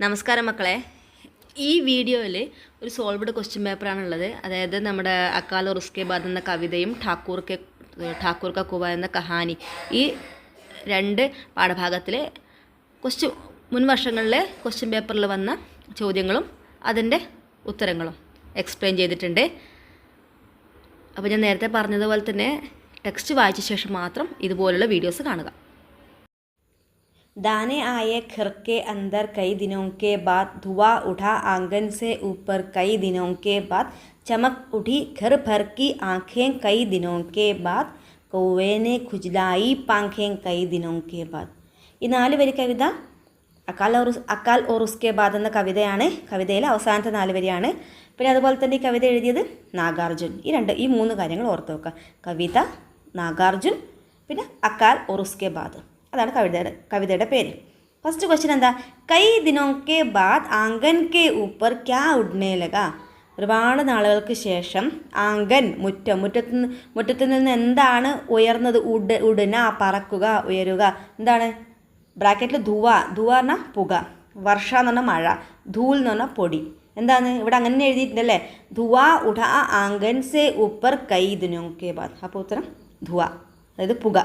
നമസ്കാരം മക്കളെ. ഈ വീഡിയോയിൽ ഒരു സോൾവ്ഡ് ക്വസ്റ്റ്യൻ പേപ്പറാണുള്ളത്. അതായത് നമ്മുടെ അക്കാൽ और उसके बाद എന്ന കവിതയും ഠാക്കൂർ കാ കുവ എന്ന കഹാനി, ഈ രണ്ട് പാഠഭാഗത്തിലെ മുൻ വർഷങ്ങളിലെ ക്വസ്റ്റ്യൻ പേപ്പറിൽ വന്ന ചോദ്യങ്ങളും അതിൻ്റെ ഉത്തരങ്ങളും എക്സ്പ്ലെയിൻ ചെയ്തിട്ടുണ്ട്. അപ്പോൾ ഞാൻ നേരത്തെ പറഞ്ഞതുപോലെ തന്നെ ടെക്സ്റ്റ് വായിച്ച ശേഷം മാത്രം ഇതുപോലുള്ള വീഡിയോസ് കാണുക. दाने आए घर के अंदर कई दिनों के बाद, धुआं उठा आंगन से ऊपर कई दिनों के बाद, चमक उठी घर भर की आंखें कई दिनों के बाद, कौवे ने खुजलाई पांखें कई दिनों के बाद. ഈ 4 വരി കവിത അക്കാൽ ഓർ ഉസ്കെ ബാദ് എന്ന കവിതയാണ്. കവിതയിലെ അവസാനത്തെ 4 വരിയാണ്. പിന്നെ അതുപോലെ തന്നെ ഈ കവിത എഴുതിയത് നാഗാർജുൻ. ഈ 3 കാര്യങ്ങൾ ഓർത്ത് വെക്കുക. കവിത, നാഗാർജുൻ, പിന്നെ അക്കാൽ ഓർ ഉസ്കെ ബാദ്. അതാണ് കവിതയുടെ പേര്. ഫസ്റ്റ് ക്വസ്റ്റ്യൻ എന്താ? കൈ ദിനോക്കെ ബാദ് ആംഗൻ കെ ഊപ്പർ ക്യാ ഉഡ്നെ ലഗ. ഒരുപാട് നാളുകൾക്ക് ശേഷം ആംഗൻ, മുറ്റത്ത് നിന്ന് എന്താണ് ഉയർന്നത്? ഉടന, പറക്കുക, ഉയരുക. എന്താണ്? ബ്രാക്കറ്റിൽ ധുവ പറഞ്ഞാൽ പുക, വർഷ എന്ന് പറഞ്ഞാൽ മഴ, ധൂൽ എന്ന് പറഞ്ഞാൽ പൊടി. എന്താണ് ഇവിടെ അങ്ങനെ എഴുതിയിട്ടുണ്ടല്ലേ? ധുവ ഉഠ ആംഗൻ സെ ഊപ്പർ കൈ ദിനോക്കെ ബാദ്. അപ്പോൾ ഉത്തരം ധുവ, അതായത് പുക.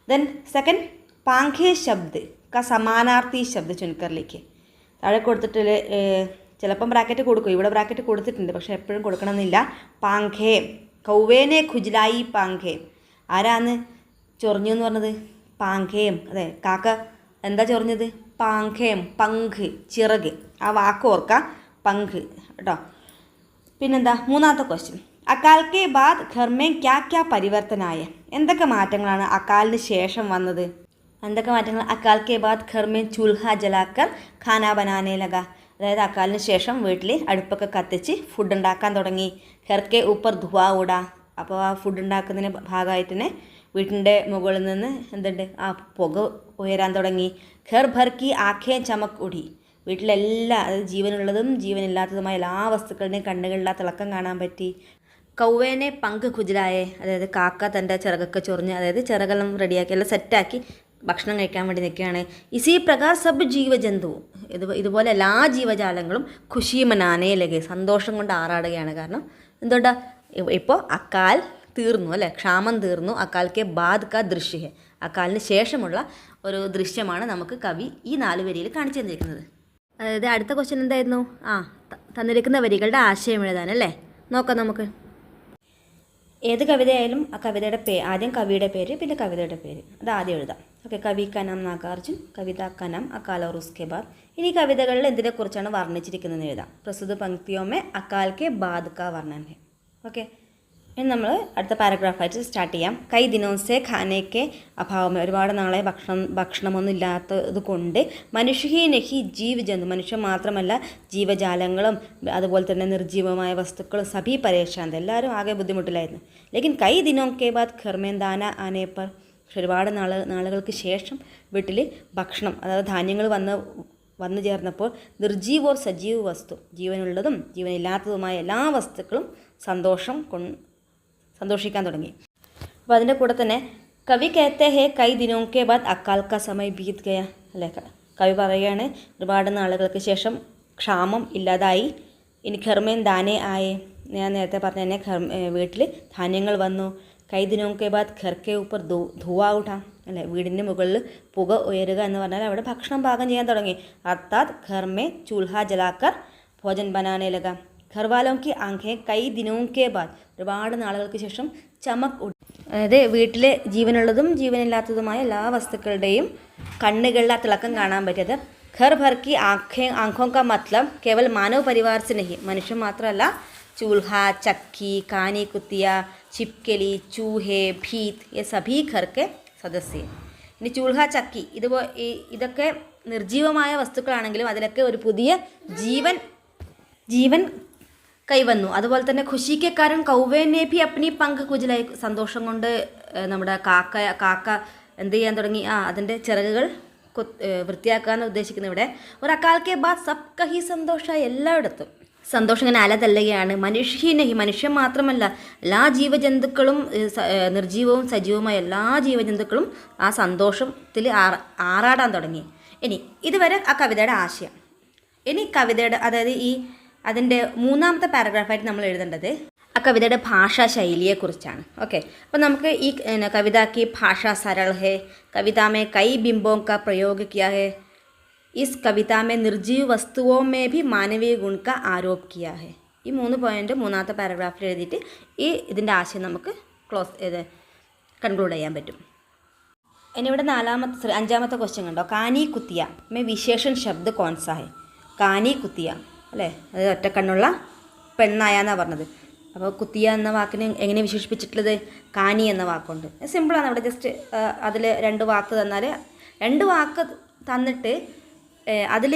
ദെൻ സെക്കൻഡ്, പാങ്കേ ശബ്ദ് ക സമാനാർത്ഥി ശബ്ദ ചുൻകറിലേക്ക്. താഴെ കൊടുത്തിട്ട് ചിലപ്പം ബ്രാക്കറ്റ് കൊടുക്കും. ഇവിടെ ബ്രാക്കറ്റ് കൊടുത്തിട്ടുണ്ട്, പക്ഷേ എപ്പോഴും കൊടുക്കണമെന്നില്ല. പാങ്കേ, കൗവേനെ ഖുജ്ലായി പാങ്കേ. ആരാന്ന് ചൊറിഞ്ഞു എന്ന് പറഞ്ഞത്? പാങ്കേം. അതെ, കാക്ക എന്താ ചൊറിഞ്ഞത്? പാങ്കേം, പങ്ക്, ചിറക്. ആ വാക്ക് ഓർക്കാം, പങ്ക് കേട്ടോ. പിന്നെന്താ? മൂന്നാമത്തെ ക്വസ്റ്റ്യൻ, അക്കാൽ കെ ബാദ് ഘർ മേ ക്യാ ക്യാ പരിവർത്തനായ. എന്തൊക്കെ മാറ്റങ്ങളാണ് അക്കാലിന് ശേഷം വന്നത്? എന്തൊക്കെ മാറ്റങ്ങൾ? അക്കാൽ കെ ബാദ് ഘർ മേ ചൂൽഹ ജലാക്കർ ഖാന ബനാനെ ലഗ. അതായത് അക്കാലിന് ശേഷം വീട്ടിൽ അടുപ്പൊക്കെ കത്തിച്ച് ഫുഡ് ഉണ്ടാക്കാൻ തുടങ്ങി. ഘർ കെ ഊപ്പർ ധുവാ ഉടാ. അപ്പോൾ ആ ഫുഡ് ഉണ്ടാക്കുന്നതിന് ഭാഗമായിട്ട് തന്നെ വീട്ടിൻ്റെ മുകളിൽ നിന്ന് എന്തുണ്ട്? ആ പുക ഉയരാൻ തുടങ്ങി. ഘർ ഭർ കി ആഖേ ചമക് ഉടി. വീട്ടിലെല്ലാ, അതായത് ജീവനുള്ളതും ജീവനില്ലാത്തതുമായ എല്ലാ വസ്തുക്കളുടെയും കണ്ണുകളിലാ തിളക്കം കാണാൻ പറ്റി. കൗവേനെ പങ്ക് ഖുജ്ലായെ. അതായത് കാക്ക തൻ്റെ ചിറകൊക്കെ ചൊറിഞ്ഞ്, അതായത് ചിറകെല്ലാം റെഡിയാക്കി എല്ലാം സെറ്റാക്കി ഭക്ഷണം കഴിക്കാൻ വേണ്ടി നിൽക്കുകയാണ്. ഇസി പ്രകാർ സബ് ജീവജന്തു. ഇതുപോലെ എല്ലാ ജീവജാലങ്ങളും ഖുഷി മനാനേ ലഗെ, സന്തോഷം കൊണ്ട് ആറാടുകയാണ്. കാരണം എന്തുകൊണ്ടാ? ഇപ്പോൾ അക്കാൽ തീർന്നു അല്ലേ, ക്ഷാമം തീർന്നു. അക്കാൽ കെ ബാദ് കാ ദൃശ്യ, അക്കാലിന് ശേഷമുള്ള ഒരു ദൃശ്യമാണ് നമുക്ക് കവി ഈ 4 വരിയിൽ കാണിച്ചു തന്നിരിക്കുന്നത്. അതായത് അടുത്ത ക്വസ്റ്റ്യൻ എന്തായിരുന്നു? തന്നിരിക്കുന്ന വരികളുടെ ആശയം എഴുതാനല്ലേ. നോക്കാം നമുക്ക്. ഏത് കവിതയായാലും ആ കവിതയുടെ ആദ്യം കവിയുടെ പേര്, പിന്നെ കവിതയുടെ പേര്, അത് ആദ്യം എഴുതാം. ഓക്കെ. കവി കാ നാം നാഗാർജുൻ, കവിത കാ നാം അക്കാൽ ഓർ ഉസ്കെ ബാദ്. ഇനി കവിതകളിൽ എന്തിനെക്കുറിച്ചാണ് വർണ്ണിച്ചിരിക്കുന്നതെന്ന് എഴുതാം. പ്രസ്തുത പങ്ക്തിയോ മേ അക്കാൽ കെ ബാദ് കാ വർണ്ണൻ ഹെ. ഓക്കെ. ഇനി നമ്മൾ അടുത്ത പാരഗ്രാഫായിട്ട് സ്റ്റാർട്ട് ചെയ്യാം. കൈ ദിനോസെ ഖാനയ്ക്ക് അഭാവമേ. ഒരുപാട് നാളെ ഭക്ഷണമൊന്നും ഇല്ലാത്തത് കൊണ്ട് മനുഷ്യ നഹി ജീവ് ജന്തു, മനുഷ്യൻ മാത്രമല്ല ജീവജാലങ്ങളും അതുപോലെ തന്നെ നിർജീവമായ വസ്തുക്കളും സഭി പരേശാന്ത്, എല്ലാവരും ആകെ ബുദ്ധിമുട്ടിലായിരുന്നു. ലേക്കിൻ കൈ ദിനോക്കെ ബാദ് ഘർമേൻ ദാന ആനേപ്പർ. പക്ഷെ ഒരുപാട് നാളുകൾക്ക് ശേഷം വീട്ടിൽ ഭക്ഷണം, അതായത് ധാന്യങ്ങൾ വന്നു ചേർന്നപ്പോൾ നിർജീവോർ സജീവ് വസ്തു, ജീവനുള്ളതും ജീവനില്ലാത്തതുമായ എല്ലാ വസ്തുക്കളും സന്തോഷിക്കാൻ തുടങ്ങി. അപ്പോൾ അതിൻ്റെ കൂടെ തന്നെ കവി കേത്തെ ഹേ കൈ ദിനോക്കെ ബാദ് അക്കാൽ കാ സമയ ബീത് ഗയ അല്ലേ. കവി പറയുകയാണ് ഒരുപാട് നാളുകൾക്ക് ശേഷം ക്ഷാമം ഇല്ലാതായി. ഇനി ഘർമേൻ ദാനേ ആയേ. ഞാൻ നേരത്തെ പറഞ്ഞ തന്നെ വീട്ടിൽ ധാന്യങ്ങൾ വന്നു. കൈ ദിനോക്കെ ബാദ് ഘർ കെ ഊപ്പർ ധുവാ ഉഠാ അല്ലേ, വീടിൻ്റെ മുകളിൽ പുക ഉയരുക എന്ന് പറഞ്ഞാൽ അവിടെ ഭക്ഷണം പാകം ചെയ്യാൻ തുടങ്ങി. അർത്ഥാത് ഘർ മേ ചൂൽഹ ജലാക്കർ ഭോജൻ ബനാനെ ലഗ. ഘർവാലോം കി ആംഖേ കൈ ദിനോക്കെ ബാദ്. ഒരുപാട് നാളുകൾക്ക് ശേഷം ചമക് ഉടി. അതായത് വീട്ടിൽ ജീവനുള്ളതും ജീവനില്ലാത്തതുമായ എല്ലാ വസ്തുക്കളുടെയും കണ്ണുകളിൽ ആ തിളക്കം കാണാൻ പറ്റിയത്. ഘർ ഭർ കി ആംഖോ കാ മത്ലബ് കേവൽ മാനവ പരിവാർ സെ നഹി, മനുഷ്യൻ മാത്രമല്ല, ചൂൽഹ, ചക്കി, കാനി കുത്തിയ, छिपकली, चूहे, भीत, ये सभी घर के सदस्य. ഇനി ചൂൽഹ, ചക്കി, ഇതൊക്കെ നിർജീവമായ വസ്തുക്കളാണെങ്കിലും അതിലൊക്കെ ഒരു പുതിയ ജീവൻ കൈവന്നു. അതുപോലെ തന്നെ ഖുഷിക്ക് കാരണം കൗവേനെ ഭി അപ്നി പങ്ക് കുജലായി. സന്തോഷം കൊണ്ട് നമ്മുടെ കാക്ക എന്ത് ചെയ്യാൻ തുടങ്ങി? അതിൻ്റെ ചിറകുകൾ വൃത്തിയാക്കാന്ന് ഉദ്ദേശിക്കുന്നു ഇവിടെ. ഒരു അക്കാൽക്കെ ബാദ് സബ് കഹി സന്തോഷമായി. എല്ലായിടത്തും സന്തോഷം ഇങ്ങനെ അലതല്ലുകയാണ്. മനുഷ്യൻ മാത്രമല്ല, എല്ലാ ജീവജന്തുക്കളും, നിർജീവവും സജീവവുമായ എല്ലാ ജീവജന്തുക്കളും ആ സന്തോഷത്തിൽ ആറാടാൻ തുടങ്ങി. ഇനി ഇതുവരെ ആ കവിതയുടെ ആശയം. ഇനി കവിതയുടെ അതായത് അതിൻ്റെ മൂന്നാമത്തെ പാരഗ്രാഫായിട്ട് നമ്മൾ എഴുതേണ്ടത് ആ കവിതയുടെ ഭാഷാ ശൈലിയെക്കുറിച്ചാണ്. ഓക്കെ, അപ്പോൾ നമുക്ക് ഈ കവിത की भाषा सरल है, कविता में कई बिंबों का प्रयोग किया है, इस कविता में निर्जीव वस्तुओं में भी मानवीय गुण का आरोप किया है. ഈ 3 പോയിൻ്റ് മൂന്നാമത്തെ പാരഗ്രാഫിൽ എഴുതിയിട്ട് ഇതിൻ്റെ ആശയം നമുക്ക് കൺക്ലൂഡ് ചെയ്യാൻ പറ്റും. ഇനി ഇവിടെ അഞ്ചാമത്തെ ക്വസ്റ്റ്യൻ കണ്ടോ, കാനി കുത്തിയ മേ വിശേഷൺ ശബ്ദ് കോൺസാ ഹെ. കാനി കുത്തിയ അല്ലേ, അതായത് ഒറ്റക്കണ്ണുള്ള പെണ്ണായ എന്നാണ് പറഞ്ഞത്. അപ്പോൾ കുത്തിയ എന്ന വാക്കിന് എങ്ങനെ വിശേഷിപ്പിച്ചിട്ടുള്ളത്? കാനി എന്ന വാക്കുണ്ട്. സിമ്പിളാണ്. അവിടെ ജസ്റ്റ് അതിൽ 2 വാക്ക് തന്നാൽ 2 വാക്ക് തന്നിട്ട് അതിൽ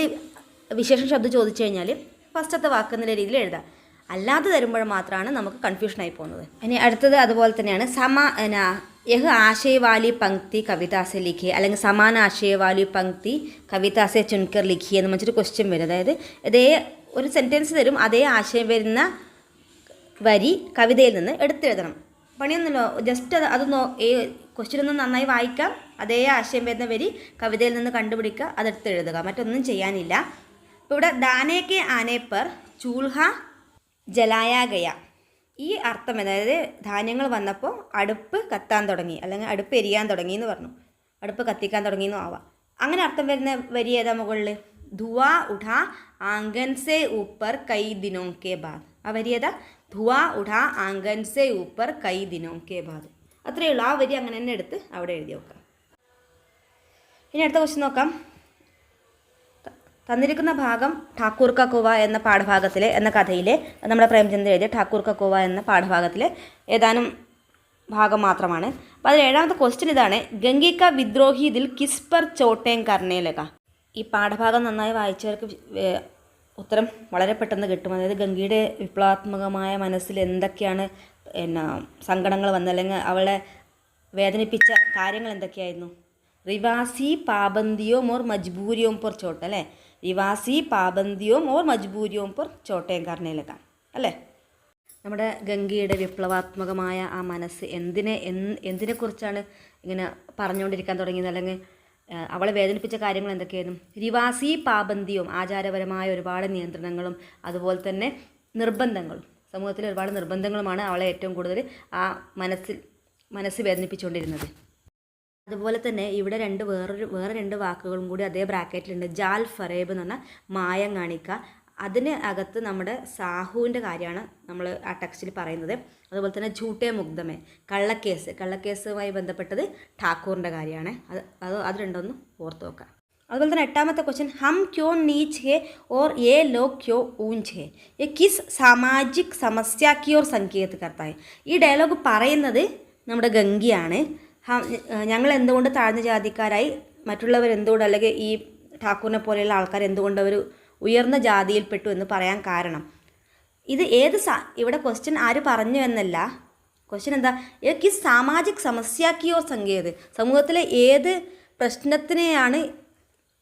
വിശേഷണ ശബ്ദം ചോദിച്ചു കഴിഞ്ഞാൽ ഫസ്റ്റത്തെ വാക്ക് എന്നുള്ള രീതിയിൽ എഴുതാം. അല്ലാതെ തരുമ്പോൾ മാത്രമാണ് നമുക്ക് കൺഫ്യൂഷനായി പോകുന്നത്. ഇനി അടുത്തത് അതുപോലെ തന്നെയാണ് യഹ് ആശയവാലി പങ്ക്തി കവിതാസെ ലിഖിയെ, അല്ലെങ്കിൽ സമാന ആശയവാലി പങ്ക്തി കവിതാസെ ചുൻകർ ലിഖിയെ എന്ന് വെച്ചിട്ട് ക്വസ്റ്റ്യൻ വരും. അതായത് ഇതേ ഒരു സെൻറ്റൻസ് തരും, അതേ ആശയം വരുന്ന വരി കവിതയിൽ നിന്ന് എടുത്തെഴുതണം. പണിയൊന്നുമില്ലോ, ജസ്റ്റ് ക്വസ്റ്റ്യൻ ഒന്ന് നന്നായി വായിക്കാം, അതേ ആശയം വരുന്ന വരി കവിതയിൽ നിന്ന് കണ്ടുപിടിക്കുക, അതെടുത്തെഴുതുക, മറ്റൊന്നും ചെയ്യാനില്ല. ഇപ്പോൾ ഇവിടെ ദാനേക്കെ ആനെ പർ ചൂൽഹ ജലായ ഗയ, ഈ അർത്ഥം അതായത് ധാന്യങ്ങൾ വന്നപ്പോൾ അടുപ്പ് കത്താൻ തുടങ്ങി, അല്ലെങ്കിൽ അടുപ്പ് എരിയാൻ തുടങ്ങി എന്ന് പറഞ്ഞു, അടുപ്പ് കത്തിക്കാൻ തുടങ്ങി എന്നും ആവാം. അങ്ങനെ അർത്ഥം വരുന്ന വരി ഏതാ മുകളിൽ? ധുവാ ഉഠാ ആംഗൻ സെ ഊപ്പർ കൈ ദിനോं के बाद. ആ വരി ഏതാ? ധുവാ ഉഠാ ആംഗൻ സെ ഊപ്പർ കൈ ദിനോं के बाद. അത്രയേ ഉള്ളൂ. ആ വരി അങ്ങനെ തന്നെ എടുത്ത് അവിടെ എഴുതി വെക്കാം. ഇനി അടുത്ത ക്വസ്റ്റ്യൻ നോക്കാം. തന്നിരിക്കുന്ന ഭാഗം ഠാക്കൂർ കാ കുവ എന്ന പാഠഭാഗത്തിലെ എന്ന കഥയിലെ നമ്മുടെ പ്രേംചന്ദ് എഴുതിയ ഠാക്കൂർ കാ കുവ എന്ന പാഠഭാഗത്തിലെ ഏതാനും ഭാഗം മാത്രമാണ്. അപ്പോൾ അതിൽ 7ാമത്തെ ക്വസ്റ്റ്യൻ ഇതാണ്, ഗംഗിക്ക വിദ്രോഹി ദിൽ കിസ് പർ ചോട്ടേം കർണേ ലഗ. ഈ പാഠഭാഗം നന്നായി വായിച്ചവർക്ക് ഉത്തരം വളരെ പെട്ടെന്ന് കിട്ടും. അതായത് ഗംഗയുടെ വിപ്ലവാത്മകമായ മനസ്സിൽ എന്തൊക്കെയാണ് സങ്കടങ്ങൾ വന്നത്, അല്ലെങ്കിൽ അവളെ വേദനിപ്പിച്ച കാര്യങ്ങൾ എന്തൊക്കെയായിരുന്നു? റിവാസി പാബന്തിയോം ഓർ മജ്ബൂരിയോം പൊർ ചോട്ട അല്ലേ, റിവാസി പാബന്തിയോം ഓർ മജ്ബൂരിയോം പൊർ ചോട്ടേം കർണയിലെക്കാം അല്ലേ. നമ്മുടെ ഗംഗയുടെ വിപ്ലവാത്മകമായ ആ മനസ്സ് എന്തിനെക്കുറിച്ചാണ് ഇങ്ങനെ പറഞ്ഞുകൊണ്ടിരിക്കാൻ തുടങ്ങിയത്, അല്ലെങ്കിൽ അവളെ വേദനിപ്പിച്ച കാര്യങ്ങൾ എന്തൊക്കെയായിരുന്നു? റിവാസി പാബന്തിയും, ആചാരപരമായ ഒരുപാട് നിയന്ത്രണങ്ങളും അതുപോലെ തന്നെ നിർബന്ധങ്ങളും, സമൂഹത്തിലെ ഒരുപാട് നിർബന്ധങ്ങളുമാണ് അവളെ ഏറ്റവും കൂടുതൽ ആ മനസ്സ് വേദനിപ്പിച്ചുകൊണ്ടിരുന്നത്. അതുപോലെ തന്നെ ഇവിടെ വേറെ രണ്ട് വാക്കുകളും കൂടി അതേ ബ്രാക്കറ്റിലുണ്ട്. ജാൽ ഫറേബ് എന്ന് പറഞ്ഞാൽ മായം കാണിക്കുക. അതിന് അകത്ത് നമ്മുടെ സാഹുവിൻ്റെ കാര്യമാണ് നമ്മൾ ആ ടെക്സ്റ്റിൽ പറയുന്നത്. അതുപോലെ തന്നെ ഝൂട്ടേ മുഗ്ധമേ, കള്ളക്കേസുമായി ബന്ധപ്പെട്ടത് ഠാക്കൂറിൻ്റെ കാര്യമാണ്. അത് രണ്ടൊന്നും ഓർത്ത് നോക്കാം. അതുപോലെ തന്നെ 8ാമത്തെ ക്വസ്റ്റ്യൻ, ഹം ക്യോ നീച്ച് ഹേ ഓർ യേ ലോഗ് ക്യോ ഊഞ്ച് ഹേ, യേ കിസ് സാമാജിക് സമസ്യ കി ഓർ സങ്കേത് കർത്താ ഹേ. ഈ ഡയലോഗ് പറയുന്നത് നമ്മുടെ ഗംഗയാണ്. ഞങ്ങൾ എന്തുകൊണ്ട് താഴ്ന്ന ജാതിക്കാരായി, മറ്റുള്ളവർ എന്തുകൊണ്ട്, അല്ലെങ്കിൽ ഈ ഠാക്കൂറിനെ പോലെയുള്ള ആൾക്കാർ എന്തുകൊണ്ട് അവർ ഉയർന്ന ജാതിയിൽപ്പെട്ടു എന്ന് പറയാൻ കാരണം ഇത് ഇവിടെ ക്വസ്റ്റ്യൻ ആര് പറഞ്ഞു എന്നല്ല. ക്വസ്റ്റ്യൻ എന്താ? കിസ് സാമാജിക് സമസ്യാക്കിയോ സങ്കേത്, സമൂഹത്തിലെ ഏത് പ്രശ്നത്തിനെയാണ്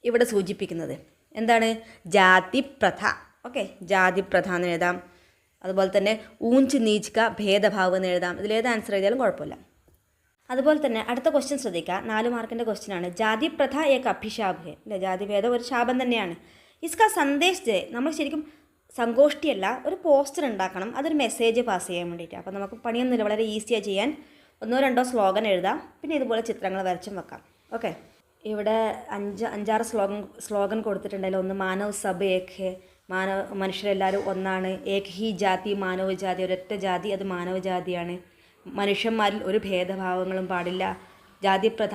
ഇവിടെ സൂചിപ്പിക്കുന്നത്? എന്താണ്? ജാതിപ്രഥ. ഓക്കെ, ജാതിപ്രഥ എന്ന് എഴുതാം. അതുപോലെ തന്നെ ഊഞ്ച് നീച്ച് ക ഭേദഭാവ് എന്ന് എഴുതാം. ഇതിലേത് ആൻസർ എഴുതിയാലും കുഴപ്പമില്ല. അതുപോലെ തന്നെ അടുത്ത ക്വസ്റ്റ്യൻ ശ്രദ്ധിക്കുക. 4 മാർക്കിൻ്റെ ക്വസ്റ്റ്യനാണ്. ജാതിപ്രഥ ഏക അഭിശാപ് ഹേ അല്ലേ, ജാതിഭേദം ഒരു ശാപം തന്നെയാണ്. ഇസ്ക സന്ദേശ് ദേ, നമ്മൾ ശരിക്കും സങ്കോഷ്ടിയല്ല, ഒരു പോസ്റ്റർ ഉണ്ടാക്കണം, അതൊരു മെസ്സേജ് പാസ് ചെയ്യാൻ വേണ്ടിയിട്ട്. അപ്പോൾ നമുക്ക് പണിയൊന്നുമില്ല, വളരെ ഈസിയായി ചെയ്യാൻ. 1-2 സ്ലോഗൻ എഴുതാം, പിന്നെ ഇതുപോലെ ചിത്രങ്ങൾ വരച്ചും വെക്കാം. ഓക്കെ, ഇവിടെ 5-6 സ്ലോഗൻ കൊടുത്തിട്ടുണ്ടല്ലോ. ഒന്ന് മാനവ് സബ് ഏക് ഹേ, മനുഷ്യരെല്ലാവരും ഒന്നാണ്. ഏക് ഹി ജാതി മാനവ ജാതി, ഒരൊറ്റ ജാതി, അത് മാനവ ജാതിയാണ്. മനുഷ്യന്മാരിൽ ഒരു ഭേദഭാവങ്ങളും പാടില്ല. ജാതിപ്രഥ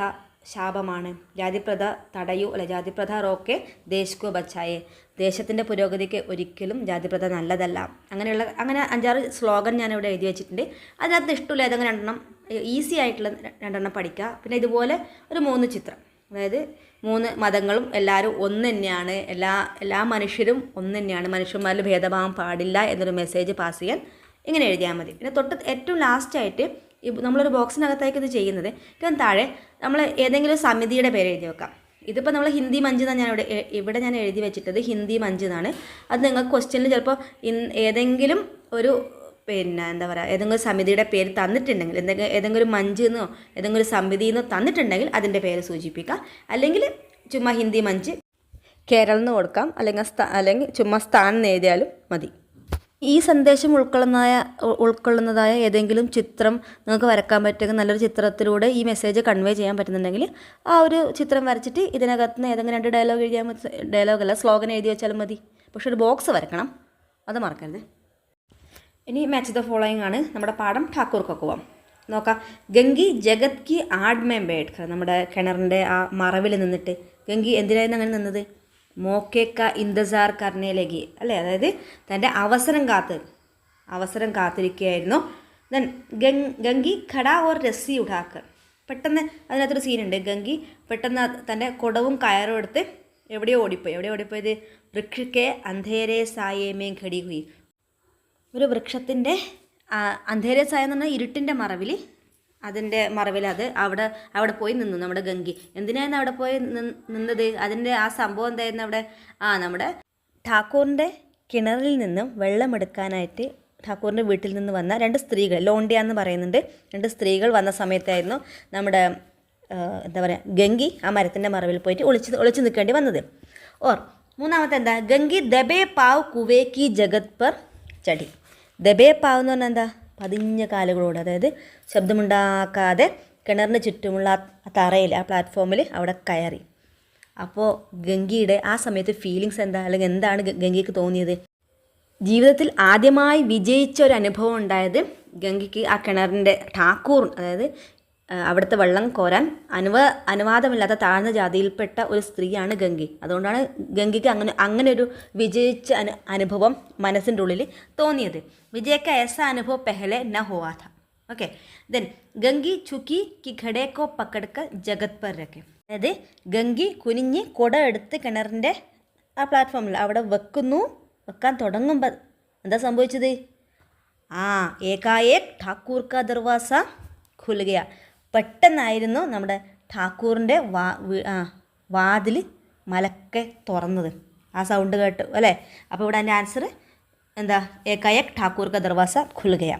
ശാപമാണ്. ജാതിപ്രഥ തടയൂ അല്ലെ, ജാതിപ്രഥ റോക്കെ ദേശ് ബച്ചായേ, ദേശത്തിൻ്റെ പുരോഗതിക്ക് ഒരിക്കലും ജാതിപ്രഥ നല്ലതല്ല. അങ്ങനെ 5-6 സ്ലോഗൻ ഞാനിവിടെ എഴുതി വെച്ചിട്ടുണ്ട്. അതിനകത്ത് ഇഷ്ടമില്ല ഏതെങ്കിലും 2 ഈസി ആയിട്ടുള്ള 2 പഠിക്കുക. പിന്നെ ഇതുപോലെ ഒരു 3 ചിത്രം, അതായത് 3 മതങ്ങളും എല്ലാവരും ഒന്ന് തന്നെയാണ്, എല്ലാ മനുഷ്യരും ഒന്ന് തന്നെയാണ്, മനുഷ്യന്മാരിൽ ഭേദഭാവം പാടില്ല എന്നൊരു മെസ്സേജ് പാസ് ചെയ്യാൻ ഇങ്ങനെ എഴുതിയാൽ മതി. പിന്നെ ഏറ്റവും ലാസ്റ്റായിട്ട് നമ്മളൊരു ബോക്സിനകത്തേക്ക് ഇത് ചെയ്യുന്നത്, ഏറ്റവും താഴെ നമ്മൾ ഏതെങ്കിലും സമിതിയുടെ പേര് എഴുതി വെക്കാം. ഇതിപ്പോൾ നമ്മൾ ഹിന്ദി മഞ്ച് എന്നാണ് ഇവിടെ ഞാൻ എഴുതി വെച്ചിട്ടത് ഹിന്ദി മഞ്ച് എന്നാണ്. അത് നിങ്ങൾക്ക് ക്വസ്റ്റ്യനിൽ ചിലപ്പോൾ ഏതെങ്കിലും ഒരു എന്താ പറയുക, ഏതെങ്കിലും സമിതിയുടെ പേര് തന്നിട്ടുണ്ടെങ്കിൽ, ഏതെങ്കിലും മഞ്ച് എന്നോ ഏതെങ്കിലും സമിതി എന്നോ തന്നിട്ടുണ്ടെങ്കിൽ അതിൻ്റെ പേര് സൂചിപ്പിക്കുക. അല്ലെങ്കിൽ ചുമ്മാ ഹിന്ദി മഞ്ച് കേരളം എന്ന് കൊടുക്കാം, അല്ലെങ്കിൽ ചുമ്മാ സ്ഥാൻ എന്ന് എഴുതിയാലും മതി. ഈ സന്ദേശം ഉൾക്കൊള്ളുന്നതായ ഏതെങ്കിലും ചിത്രം നിങ്ങൾക്ക് വരക്കാൻ പറ്റുമെങ്കിൽ നല്ലൊരു ചിത്രത്തിലൂടെ ഈ മെസ്സേജ് കൺവേ ചെയ്യാൻ പറ്റുന്നുണ്ടെങ്കിൽ ആ ഒരു ചിത്രം വരച്ചിട്ട് ഇതിനകത്ത് നിന്ന് ഏതെങ്കിലും 2 ഡയലോഗ് എഴുതിയാൽ മതി. ഡയലോഗല്ല, സ്ലോഗൻ എഴുതി വെച്ചാലും മതി. പക്ഷെ ഒരു ബോക്സ് വരക്കണം, അത് മറക്കരുത്. ഇനി മാച്ച് ദ ഫോളോയിങ് ആണ് നമ്മുടെ പാഠം. ഠാക്കൂർ കാ കുആ നോക്കാം. ഗംഗി ജഗത് കി ആഡ് മേ ബൈഠ്, നമ്മുടെ കിണറിൻ്റെ ആ മറവിൽ നിന്നിട്ട് ഗംഗി എന്തിനായിരുന്നു അങ്ങനെ നിന്നത്? മോക്കേക്ക ഇന്തസാർ കർണേ ലഗി അല്ലേ, അതായത് തൻ്റെ അവസരം കാത്തിരിക്കുകയായിരുന്നു. ദെൻ ഗംഗി ഖടാ ഓർ രസ്സി ഉഠാക്കർ, പെട്ടെന്ന് അതിനകത്തൊരു സീനുണ്ട്. ഗംഗി പെട്ടെന്ന് തൻ്റെ കുടവും കയറും എടുത്ത് എവിടെയോ ഓടിപ്പോയത് വൃക്ഷക്കെ അന്ധേരെ സായേമേ ഖടി ഹുയി, ഒരു വൃക്ഷത്തിൻ്റെ അന്ധേരെ സായ എന്ന് പറഞ്ഞാൽ ഇരുട്ടിൻ്റെ മറവിൽ, അതിൻ്റെ മറവിൽ അവിടെ പോയി നിന്നു നമ്മുടെ ഗംഗി. എന്തിനായിരുന്നു അവിടെ പോയി നിന്നത്? അതിൻ്റെ ആ സംഭവം എന്തായിരുന്നു അവിടെ? നമ്മുടെ ഠാക്കൂറിൻ്റെ കിണറിൽ നിന്നും വെള്ളമെടുക്കാനായിട്ട് ഠാക്കൂറിൻ്റെ വീട്ടിൽ നിന്ന് വന്ന 2 സ്ത്രീകൾ, ലോണ്ടിയ എന്ന് പറയുന്നുണ്ട്, 2 സ്ത്രീകൾ വന്ന സമയത്തായിരുന്നു നമ്മുടെ എന്താ പറയുക, ഗംഗി ആ മരത്തിൻ്റെ മറവിൽ പോയിട്ട് ഒളിച്ച് നിൽക്കേണ്ടി വന്നത്. മൂന്നാമത്തെ എന്താ? ഗംഗി ദബേ പാവ് കുവേ കി ജഗത് പർ ചടി. ദബേ പാവ് എന്ന് പറഞ്ഞാൽ എന്താ? പതിഞ്ഞ കാലുകളോട്, അതായത് ശബ്ദമുണ്ടാക്കാതെ കിണറിന് ചുറ്റുമുള്ള ആ തറയിൽ, ആ പ്ലാറ്റ്ഫോമിൽ അവിടെ കയറി. അപ്പോൾ ഗംഗയുടെ ആ സമയത്ത് ഫീലിങ്സ് എന്താ, അല്ലെങ്കിൽ എന്താണ് ഗംഗയ്ക്ക് തോന്നിയത്? ജീവിതത്തിൽ ആദ്യമായി വിജയിച്ച ഒരു അനുഭവം ഉണ്ടായത് ഗംഗയ്ക്ക് ആ കിണറിൻ്റെ ഠാക്കൂർ, അതായത് അവിടുത്തെ വെള്ളം കോരാൻ അനുവാദമില്ലാത്ത താഴ്ന്ന ജാതിയിൽപ്പെട്ട ഒരു സ്ത്രീയാണ് ഗംഗി. അതുകൊണ്ടാണ് ഗംഗയ്ക്ക് അങ്ങനെ ഒരു വിജയിച്ച അനുഭവം മനസ്സിൻ്റെ ഉള്ളിൽ തോന്നിയത്. വിജയക്ക ऐसा അനുഭവം പെഹലെ ന ഹുവാ था. ഓക്കെ. ദെൻ ഗംഗി ചുക്കി കി ഘടേ കോ പക്കടക്ക ജഗത് പർ രखे, അതായത് ഗംഗി കുനിഞ്ഞ് കുട എടുത്ത് കിണറിൻ്റെ ആ പ്ലാറ്റ്ഫോമിൽ അവിടെ വെക്കാൻ തുടങ്ങുമ്പോൾ എന്താ സംഭവിച്ചത്? ഏകായേക് ഠാക്കൂർ കാ ദർവാസ ഖുൽ ഗയ, പെട്ടെന്നായിരുന്നു നമ്മുടെ ഠാക്കൂറിൻ്റെ വാതിൽ മലക്കെ തുറന്നത്. ആ സൗണ്ട് കേട്ടു അല്ലേ? അപ്പോൾ ഇവിടെ എൻ്റെ ആൻസർ എന്താ? ഏകായേക് ഠാക്കൂർ കാ ദർവാസ ഖുൽ ഗയ.